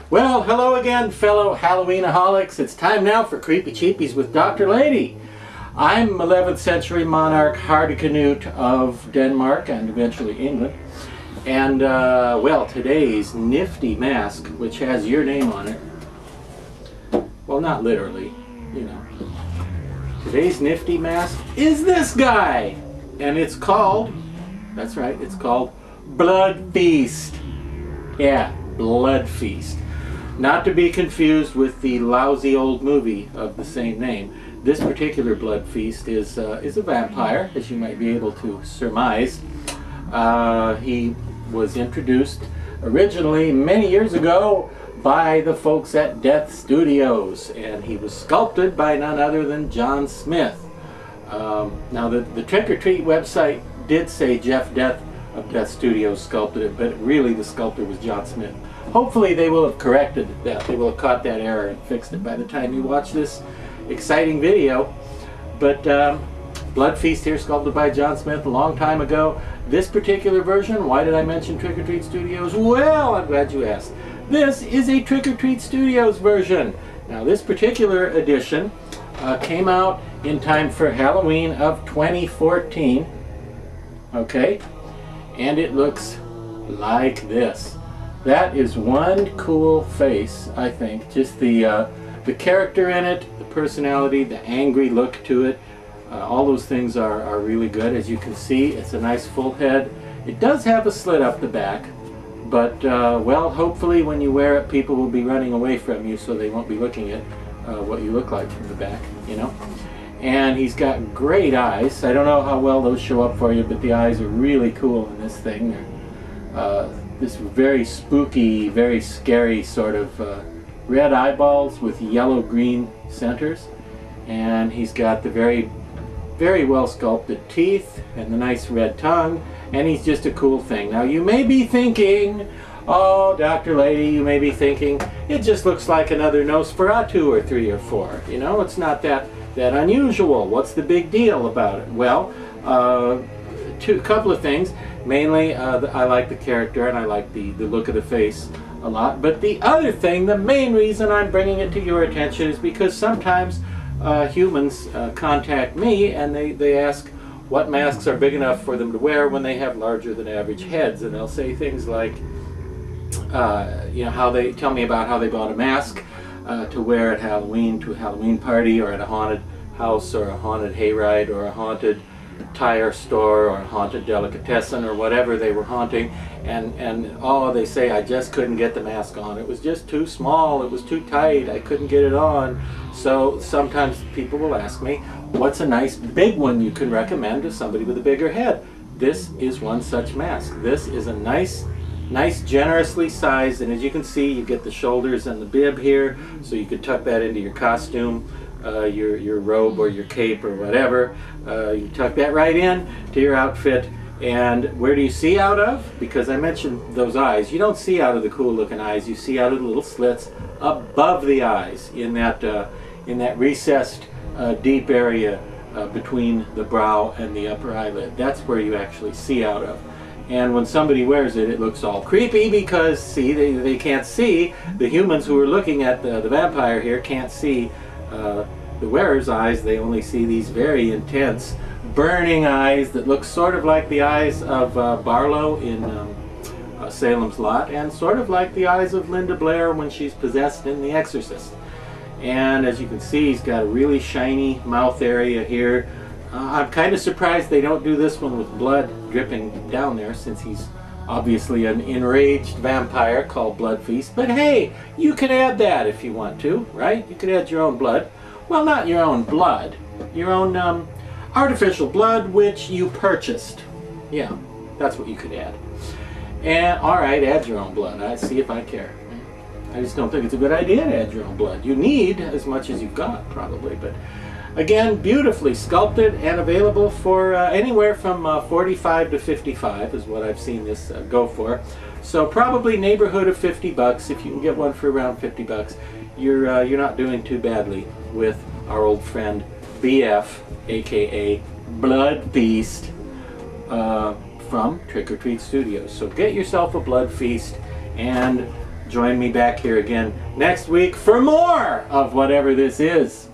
Well, hello again, fellow Halloweenaholics. It's time now for Creepy Cheapies with Dr. Lady. I'm 11th century monarch Hardicanute of Denmark and eventually England. And, well, today's nifty mask, which has your name on it, well, not literally, you know. Today's nifty mask is this guy. And it's called, that's right, it's called Blood Feast. Yeah, Blood Feast. Not to be confused with the lousy old movie of the same name. This particular Blood Feast is a vampire, as you might be able to surmise. He was introduced originally many years ago by the folks at Death Studios, and he was sculpted by none other than John Smith. Now the Trick or Treat website did say Jeff Death of Death Studios sculpted it, but really the sculptor was John Smith. Hopefully they will have corrected that. They will have caught that error and fixed it by the time you watch this exciting video. But Blood Feast here, sculpted by John Smith a long time ago. This particular version, why did I mention Trick or Treat Studios? Well, I'm glad you asked. This is a Trick or Treat Studios version. Now this particular edition came out in time for Halloween of 2014. Okay, and it looks like this. That is one cool face, I think. Just the character in it, the personality, the angry look to it. All those things are really good. As you can see, it's a nice full head. It does have a slit up the back, but well, hopefully when you wear it, people will be running away from you, so they won't be looking at what you look like from the back, you know. And he's got great eyes. I don't know how well those show up for you, but the eyes are really cool in this thing. This very spooky, very scary sort of red eyeballs with yellow-green centers. And he's got the very well sculpted teeth and the nice red tongue. And he's just a cool thing. Now you may be thinking, oh, Dr. Lady, you may be thinking, it just looks like another Nosferatu or 3 or 4. You know, it's not that unusual. What's the big deal about it? Well, a couple of things. Mainly, I like the character and I like the look of the face a lot. But the other thing, the main reason I'm bringing it to your attention is because sometimes humans contact me and they ask what masks are big enough for them to wear when they have larger than average heads. And they'll say things like, you know, how they tell me about how they bought a mask to wear at Halloween, to a Halloween party, or at a haunted house, or a haunted hayride, or a haunted tire store, or a haunted delicatessen, or whatever they were haunting, and oh, they say, I just couldn't get the mask on. It was just too small, it was too tight, I couldn't get it on. So sometimes people will ask me, what's a nice big one you can recommend to somebody with a bigger head? This is one such mask. This is a nice generously sized, and as you can see, you get the shoulders and the bib here, so you could tuck that into your costume, your robe or your cape or whatever. You tuck that right in to your outfit. And where do you see out of? Because I mentioned those eyes. You don't see out of the cool looking eyes. You see out of the little slits above the eyes in that recessed deep area between the brow and the upper eyelid. That's where you actually see out of. And when somebody wears it, it looks all creepy because, see, they can't see. The humans who are looking at the vampire here can't see the wearer's eyes. They only see these very intense, burning eyes that look sort of like the eyes of Barlow in Salem's Lot, and sort of like the eyes of Linda Blair when she's possessed in The Exorcist. And as you can see, he's got a really shiny mouth area here. I'm kind of surprised they don't do this one with blood dripping down there, since he's obviously an enraged vampire called Blood Feast. But hey, you can add that if you want to, right? You could add your own blood. Well, not your own blood. Your own artificial blood, which you purchased. Yeah, that's what you could add. And, alright, add your own blood. I see if I care. I just don't think it's a good idea to add your own blood. You need as much as you've got, probably, but again, beautifully sculpted and available for anywhere from 45 to 55 is what I've seen this go for. So probably neighborhood of 50 bucks. If you can get one for around 50 bucks, you're not doing too badly with our old friend BF, aka Blood Feast, from Trick or Treat Studios. So get yourself a Blood Feast and Join me back here again next week for more of whatever this is.